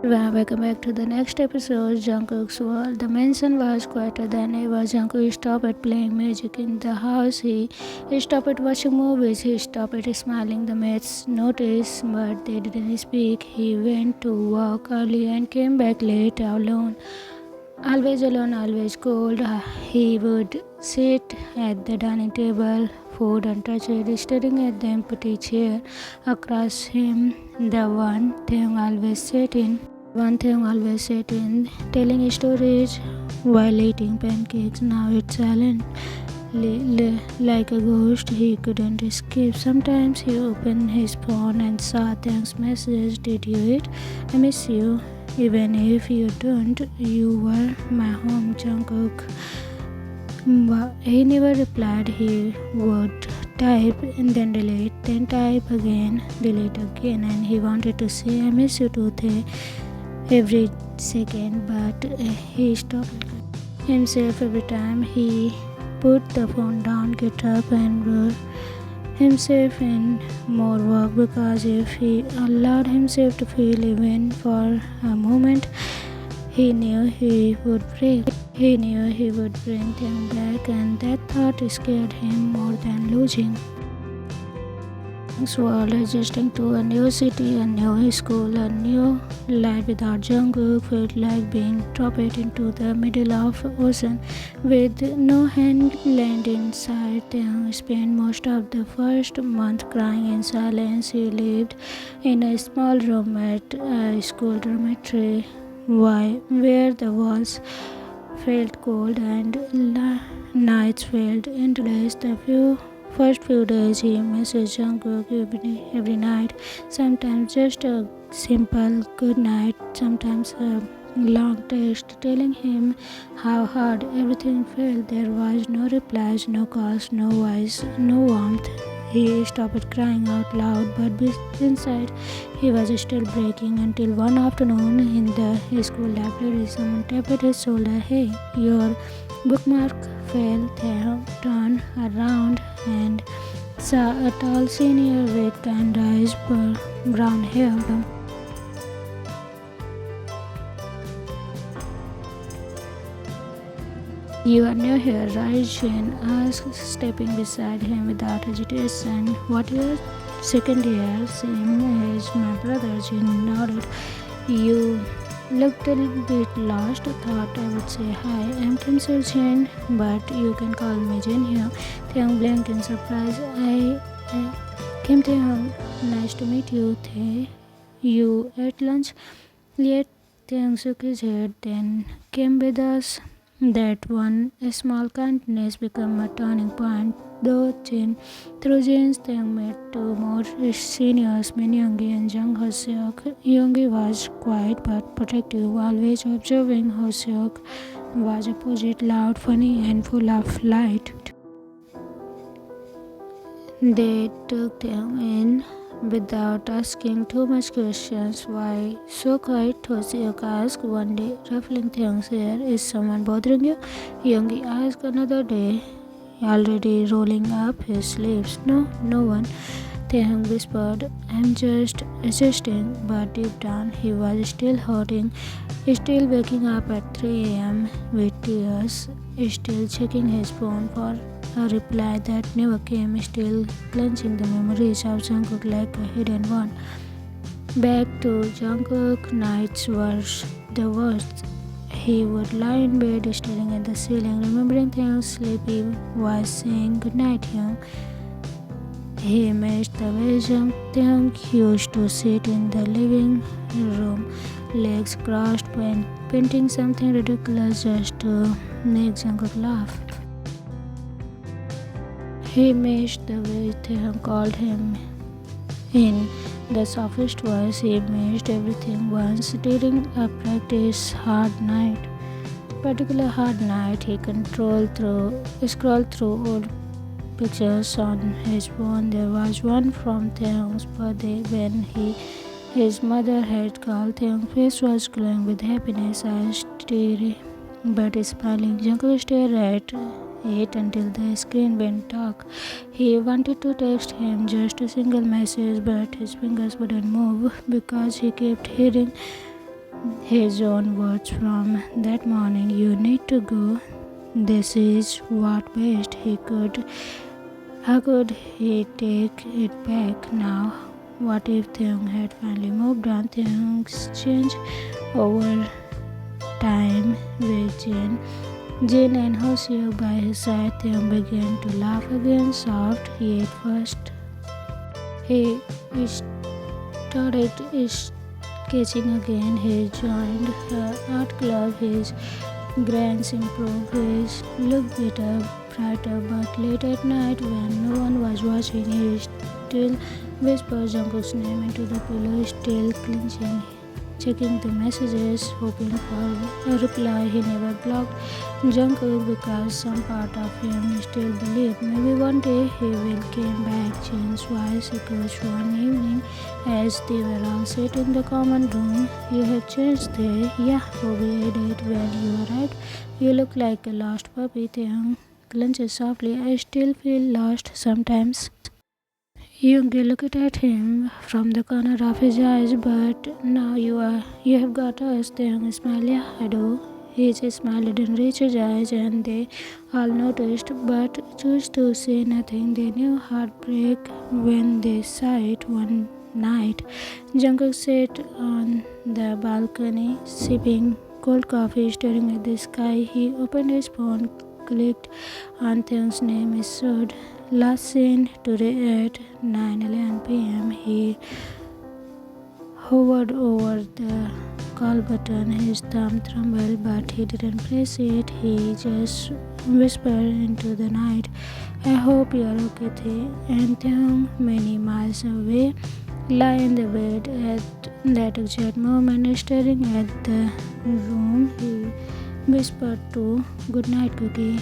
Welcome back to the next episode, Jungkook's world. The mansion was quieter than ever. Jungkook stopped playing music in the house. He stopped watching movies. He stopped smiling. The mates noticed, but they didn't speak. He went to work early and came back late alone. Always alone, always cold. He would sit at the dining table, food untouched, staring at the empty chair across him. The one thing always sat in, telling stories while eating pancakes. Now it's silent, like a ghost he couldn't escape. Sometimes he opened his phone and saw thanks message. Did you eat? I miss you. Even if you don't, you were my home, Jungkook. But he never replied. He would type and then delete, then type again, delete again, and he wanted to say I miss you too every second, but he stopped himself every time he put the phone down, get up and brought himself in more work because if he allowed himself to feel even for a moment, he knew he would break. He knew he would bring them back, and that thought scared him more than losing. World adjusting to a new city, a new school, a new life without Jungkook felt like being dropped into the middle of ocean with no hand land in sight. They spent most of the first month crying in silence. He lived in a small room at a school dormitory where the walls felt cold and nights felt endless. First few days he messaged Jungkook every night, sometimes just a simple good night, sometimes a long text telling him how hard everything felt. There was no replies, no calls, no voice, no warmth. He stopped crying out loud, but inside he was still breaking until one afternoon in the school library someone tapped his shoulder. Hey, your bookmark fell. They turned around and saw a tall senior with kind eyes, brown hair. You are new here, right? Jane asked, stepping beside him without hesitation. What your second year? Same as my brother, Jane nodded. You looked a little bit lost. Thought I would say hi. I'm Princess Jane, but you can call me Jane here. Taeyong blinked in surprise. I came Taeyong. Nice to meet you. You at lunch? Yet Taeyong shook his head. Then came with us. That one small kindness became a turning point. Through Jane's Taeyong met two more seniors, Min Yoongi and Jung Hoseok. Yoongi was quiet but protective, always observing. Hoseok was opposite, loud, funny, and full of light. They took them in without asking too much questions. Why so quiet? Hoseok asked one day, ruffling Taeyong's hair. Is someone bothering you? Yoongi asked another day, already rolling up his sleeves. No, no one. Taeyong whispered, I'm just adjusting, but deep down he was still hurting, still waking up at 3 a.m. with tears, still checking his phone for a reply that never came, still clenching the memories of Jungkook like a hidden one. Back to Jungkook, nights were the worst. He would lie in bed staring at the ceiling, remembering Taeyong's sleepy voice saying goodnight, Young. He missed the way Taeyong used to sit in the living room, legs crossed, painting something ridiculous just to make Jungkook laugh. He missed the way Taeyong called him in the softest voice. He missed everything once during a practice hard night. Particular hard night, he scrolled through old pictures on his phone. There was one from Taeyong's birthday when his mother had called. Taeyong's face was glowing with happiness, eyes teary but smiling. Jungkook stared at it until the screen went dark. He wanted to text him just a single message, but his fingers wouldn't move because he kept hearing his own words from that morning. You need to go. This is what best he could. How could he take it back now? What if Taekook had finally moved on? Things change over time with Jin and Hoseok by his side. Taekook began to laugh again, soft yet first. He started sketching again. He joined her art club. His grades improved. His look better, brighter. But late at night, when no one was watching, he still whispered Jungkook's name into the pillow, still clenching, checking the messages, hoping for a reply. He never blocked Jungkook because some part of him still believed maybe one day he will come back. Jin's voice echoed one evening as they were all sitting in the common room. You have changed there. Yeah, Bobby added when you arrived. You look like a lost puppy. Taekook clenches softly. I still feel lost sometimes. Yoongi looked at him from the corner of his eyes, but now you have got us. Taekook smiled. Yeah, I do. His smile didn't reach his eyes, and they all noticed, but chose to say nothing. They knew heartbreak when they saw it one night. Jungkook sat on the balcony, sipping cold coffee, staring at the sky. He opened his phone, clicked on Taekook's name, is showed. Last seen today at 9:11 p.m. He hovered over the call button. His thumb trembled, but he didn't press it. He just whispered into the night, I hope you are okay, Thay. And Taekook, many miles away, lay in the bed at that exact moment, staring at the room. He whispered to, Good night, Cookie.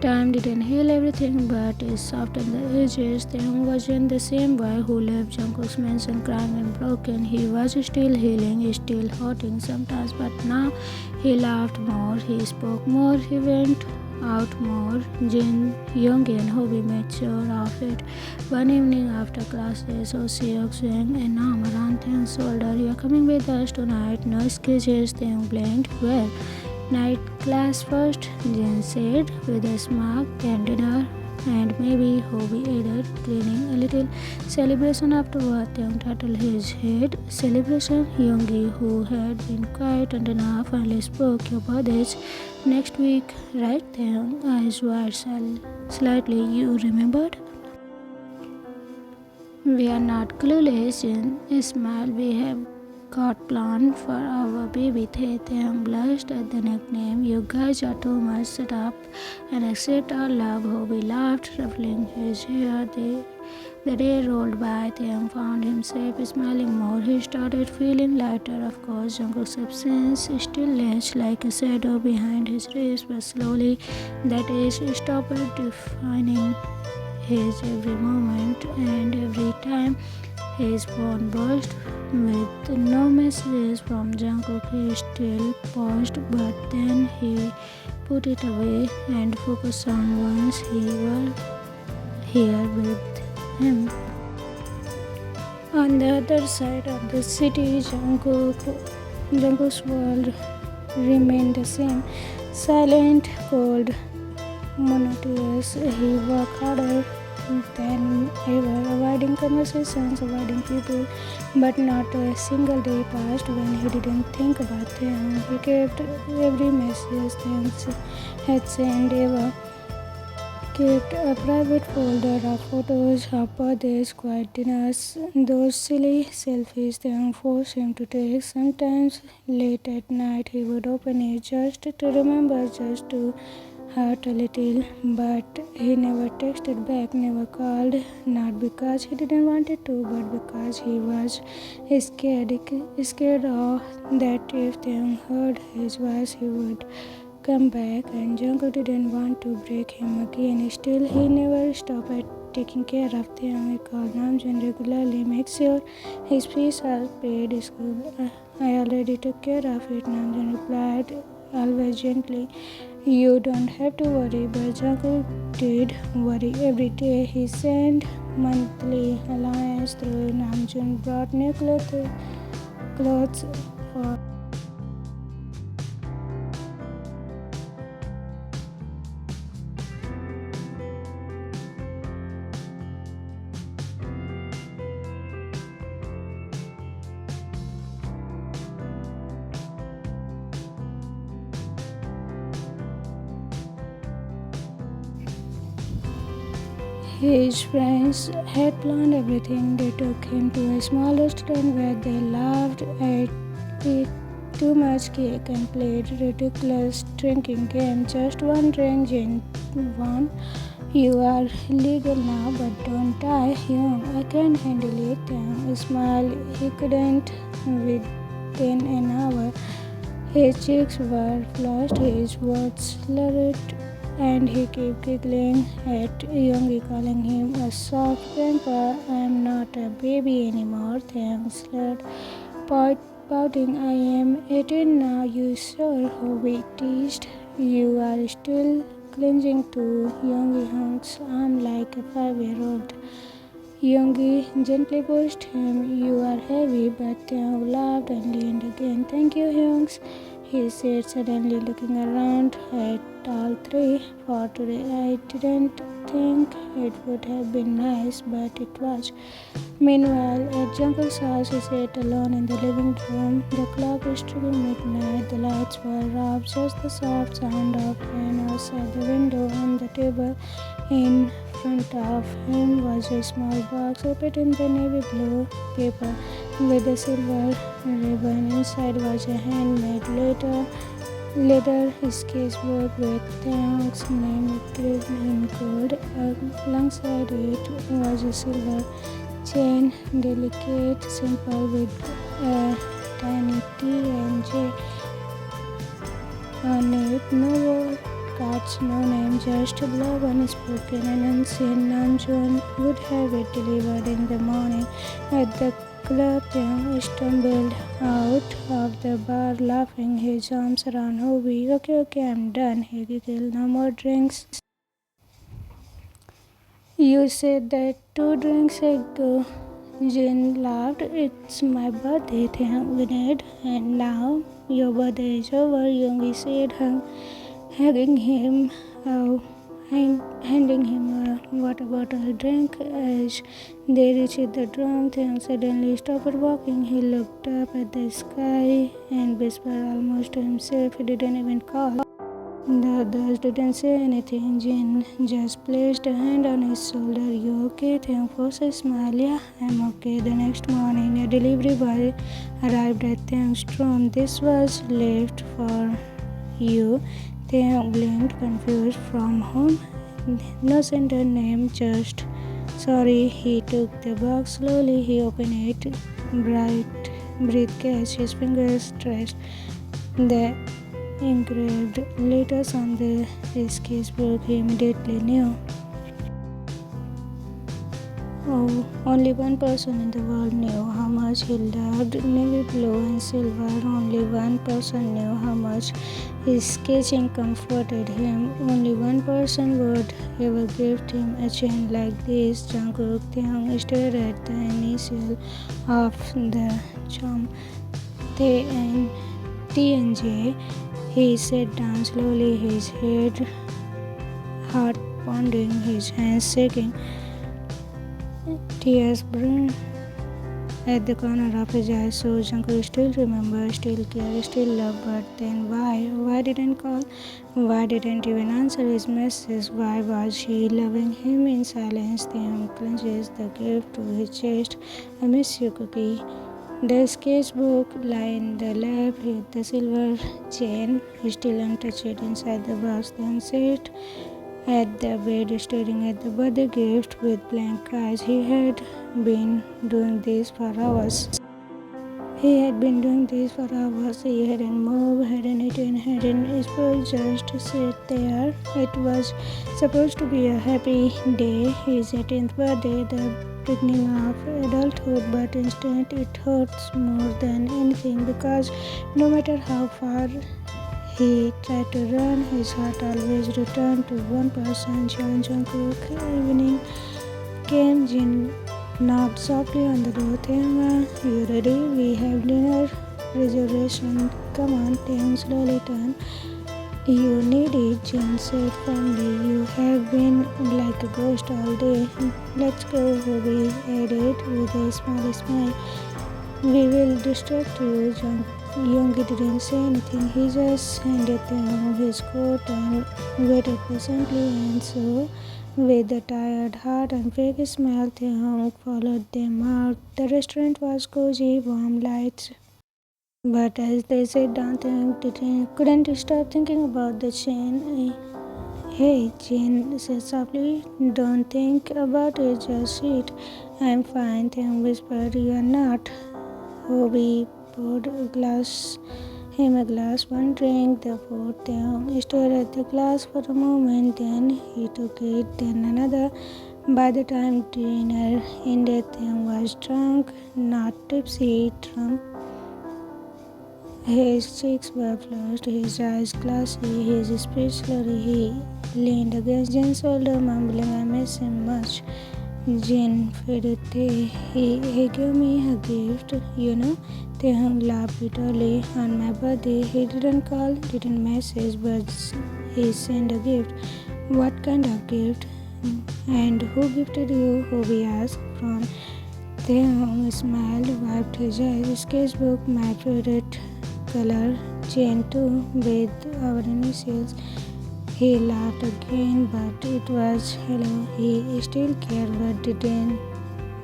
Time didn't heal everything, but it softened the edges. Taekook wasn't the same boy who left Jungkook's mansion crying and broken. He was still healing, still hurting sometimes, but now he laughed more, he spoke more, he went out more. Jin, Yoongi and Hobie made sure of it. One evening after classes, Hoseok swung an arm around Taekook's shoulder. You are coming with us tonight. No excuses. Taekook blinked. Well, night class first, Jin said with a smirk, then dinner, and maybe Hobie added, grinning a little. Celebration afterward. Taekook tattled his head. Celebration? Yoongi, who had been quiet until now, finally spoke. Your birthday's next week, right? Taekook eyes wide slightly. You remembered? We are not clueless. Jin smiled. We have got planned for our baby. Taekook blushed at the nickname. You guys are too much. Shut up and accept our love. Hobie laughed, ruffling his hair. The day rolled by. Taekook found himself smiling more. He started feeling lighter. Of course, Jungkook's absence still lay like a shadow behind his ribs, but slowly that age stopped defining his every moment, and every time his phone buzzed with no messages from Jungkook, he still paused, but then he put it away and focused on once he were here with him. On the other side of the city, Jungkook's world remained the same, silent, cold, monotonous. He worked harder than ever, avoiding conversations, avoiding people, but not a single day passed when he didn't think about them. He kept every message Taekook had sent, ever kept a private folder of photos of birthdays, quiet dinners, those silly selfies Taekook forced him to take. Sometimes late at night he would open it just to remember, just to hurt a little, but he never texted back, never called, not because he didn't want it to, but because he was scared of that if Taekook heard his voice he would come back, and Jungkook didn't want to break him again. Still, he never stopped at taking care of Taekook. He called Namjoon regularly, make sure his fees are paid. School, I already took care of it, Namjoon replied, always gently. You don't have to worry, but Jungkook did worry every day. He sent monthly allowance through Namjoon, brought new clothes for. His friends had planned everything. They took him to a small restaurant where they laughed, ate too much cake, and played ridiculous drinking games. Just one drink, Jin won. You are legal now, but don't die young. I can't handle it. Smile. He couldn't within an hour. His cheeks were flushed, his words slurred, and he kept giggling at Youngie, calling him a soft grandpa. I'm not a baby anymore, thanks, slurred, pouting. I am 18 now, you sure, we teased. You are still clinging to Youngie Hunk's arm like a 5-year-old. Youngie gently pushed him. You are heavy, but Taekook laughed and leaned again. Thank you, Hyungs, he said, suddenly looking around at all three. For today, I didn't think it would have been nice, but it was. Meanwhile, at Jungkook's house, he sat alone in the living room. The clock was striking midnight. The lights were off. Just the soft sound of rain outside the window. On the table in front of him was a small box wrapped in the navy blue paper with a silver ribbon. Inside was a handmade leather sketchbook with Taekook's name engraved in gold. Alongside it was a silver chain, delicate, simple, with a tiny T and J on it. No word cards, no name, just love unspoken and unseen. Namjoon would have it delivered in the morning. At the club, Taekook stumbled out of the bar laughing, his arms around Hobie. Okay, I'm done, he giggled. No more drinks. You said that 2 drinks ago. Jin laughed. It's my birthday, Taekook whined. And now your birthday is over, Youngie said, hugging him, handing him a water bottle. Drink as they reached the drum. Taekook suddenly stopped walking. He looked up at the sky and whispered almost to himself. He didn't even call. The others didn't say anything. Jin just placed a hand on his shoulder. You okay? Taekook forced a smile. Yeah, I'm okay. The next morning, a delivery boy arrived at Taekook's room. This was left for you. Taekook blinked, confused. From whom? No sender name, just sorry. He took the box slowly. He opened it. Bright briefcase. His fingers traced the engraved letters on the sketchbook. He immediately knew. Oh, only one person in the world knew how much he loved navy blue and silver. Only one person knew how much his sketching comforted him. Only one person would ever gift him a chain like this. Jungkook. Taekook stared at the initial of the charm. T and J. He sat down slowly, his head heart pounding, his hands shaking. Tears burned at the corner of his eyes. So Jungkook still remember, still care, still love, but then why? Why didn't call? Why didn't even answer his message? Why was she loving him in silence? Taekook clenches the gift to his chest. I miss you, Cookie. The sketchbook lay in the lap, with the silver chain still untouched inside the box. Then sat at the bed staring at the birthday gift with blank eyes. He had been doing this for hours. He hadn't moved, hadn't eaten, hadn't spoken, just sat there. It was supposed to be a happy day, his 18th birthday, the beginning of adulthood, but instead it hurts more than anything, because no matter how far he tried to run, his heart always returned to one person, Jungkook. Evening came. Jin knocked softly on the door. Taekook, you ready? We have dinner reservation. Come on, Taekook slowly turned. You need it, Jin said firmly. You have been like a ghost all day. Let's go, Bobby added with a smile. We will distract you, Yoongi didn't say anything. He just handed them his coat and waited patiently, and so, with a tired heart and fake smile, Taekook followed them out. The restaurant was cozy, warm lights. But as they sat down, Taekook couldn't stop thinking about the chain. Hey, Jane said softly, don't think about it, just sit. I'm fine, Taekook whispered. You are not. Hobie poured him a glass, one drink. The fourth Taekook stared at the glass for a moment, then he took it, then another. By the time dinner ended, Taekook was drunk, not tipsy, drunk. His cheeks were flushed, his eyes glassy, his speech slurry. He leaned against Jin's shoulder, mumbling, I miss him much. Jin faded tea. He gave me a gift, you know. Taekook laughed bitterly. On my birthday, he didn't call, didn't message, but he sent a gift. What kind of gift? And who gifted you? Hobie asked. From Taekook smiled, wiped his eyes. Sketchbook, my favorite color. Jane too, with our initials. He laughed again, but it was hello. He still cared, but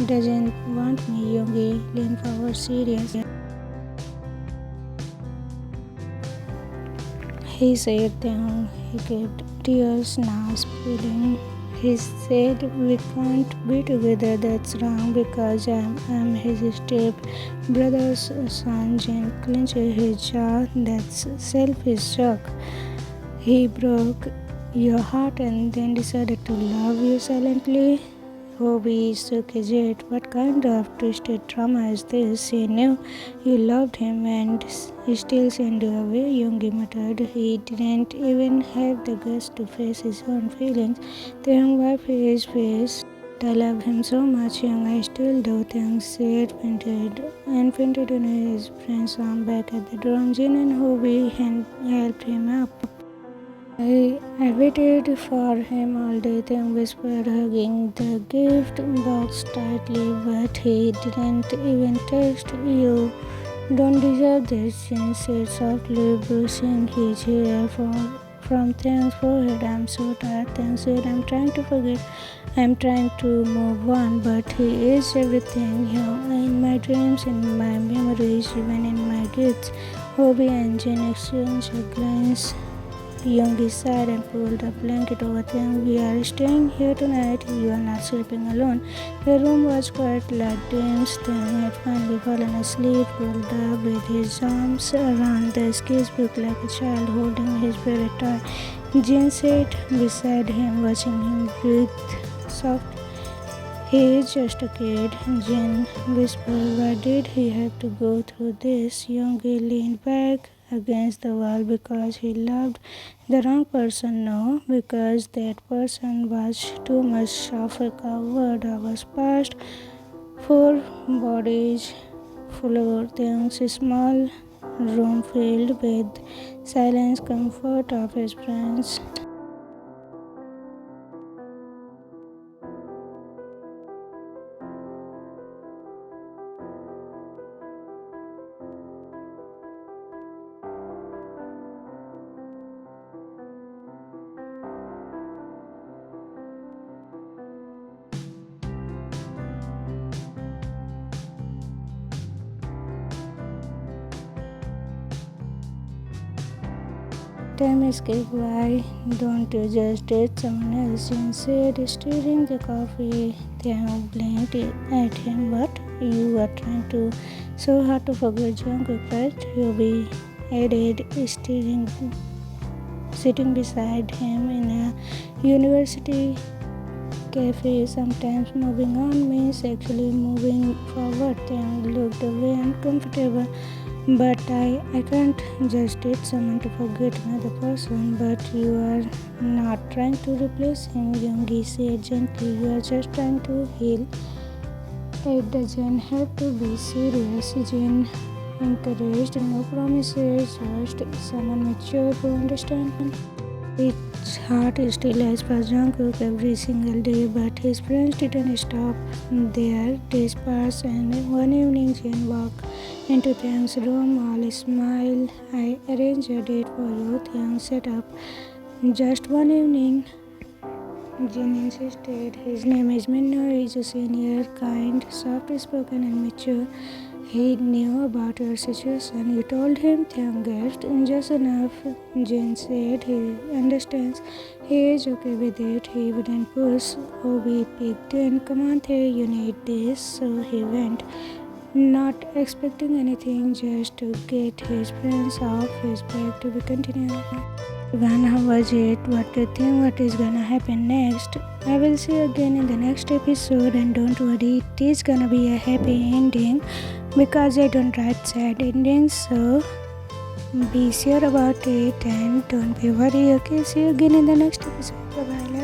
doesn't want me. Yoongi leaned forward, serious. He said, then he kept tears now spilling. He said, we can't be together, that's wrong, because I'm his step brother's son. Jin clenched his jaw, that's selfish shock. He broke your heart and then decided to love you silently. Hobie shook his head. What kind of twisted drama is this? He knew you loved him and still sent you away, Yoongi muttered. He didn't even have the guts to face his own feelings. Taekook wiped his face. I love him so much, Young. I still do, Taekook said, pointed on his friend's arm back at the drum. Jin and Hobie helped him up. I waited for him all day, Taekook whispered, hugging the gift box tightly, but he didn't even text you. Don't deserve this, Jin said softly, brushing his hair from Taekook's forehead. I'm so tired, Taekook said. I'm trying to forget. I'm trying to move on, but he is everything, in my dreams, in my memories, even in my gifts. Hobie and Jin exchanged a glance. Yoongi sighed and pulled a blanket over them. We are staying here tonight. You are not sleeping alone. The room was quiet like dreams. Taekook had finally fallen asleep, rolled up with his arms around the sketchbook like a child holding his favorite toy. Jin sat beside him, watching him breathe soft. He is just a kid, Jin whispered. Why did he have to go through this? Yoongi leaned back against the wall because he loved the wrong person. No, because that person was too much of a coward. Hours passed. 4 bodies floored the small room filled with silence, comfort of his friends. Time escape. Why don't you just date someone else? Jin said, stirring the coffee. Taekook blinked at him. What? You are trying so hard to forget Jungkook, right? Hobie added, sitting beside him in a university cafe. Sometimes moving on means actually moving forward. Taekook looked away, uncomfortable. But I can't just date someone to forget another person. But you are not trying to replace him, Yoongi said gently. You are just trying to heal. It doesn't have to be serious, Jin encouraged, no promises, just someone mature who understands. His heart still as per Jungkook every single day, but his friends didn't stop there. Days passed, and one evening Jin walked into Taeyoung's room, all smile. I arranged a date for you, Taeyong set up. Just one evening, Jin insisted. His name is Minno. He's a senior, kind, soft-spoken, and mature. He knew about your situation. You told him Taeyong guessed just enough. Jin said he understands. He is okay with it. He wouldn't push. Oh, we picked in. Come on, Tae, you need this. So he went, not expecting anything, just to get his friends off his back to be continued. Everyone, how was it? What do you think? What is gonna happen next? I will see you again in the next episode, and don't worry, it is gonna be a happy ending because I don't write sad endings, so be sure about it and don't be worried. Okay, see you again in the next episode. Bye bye.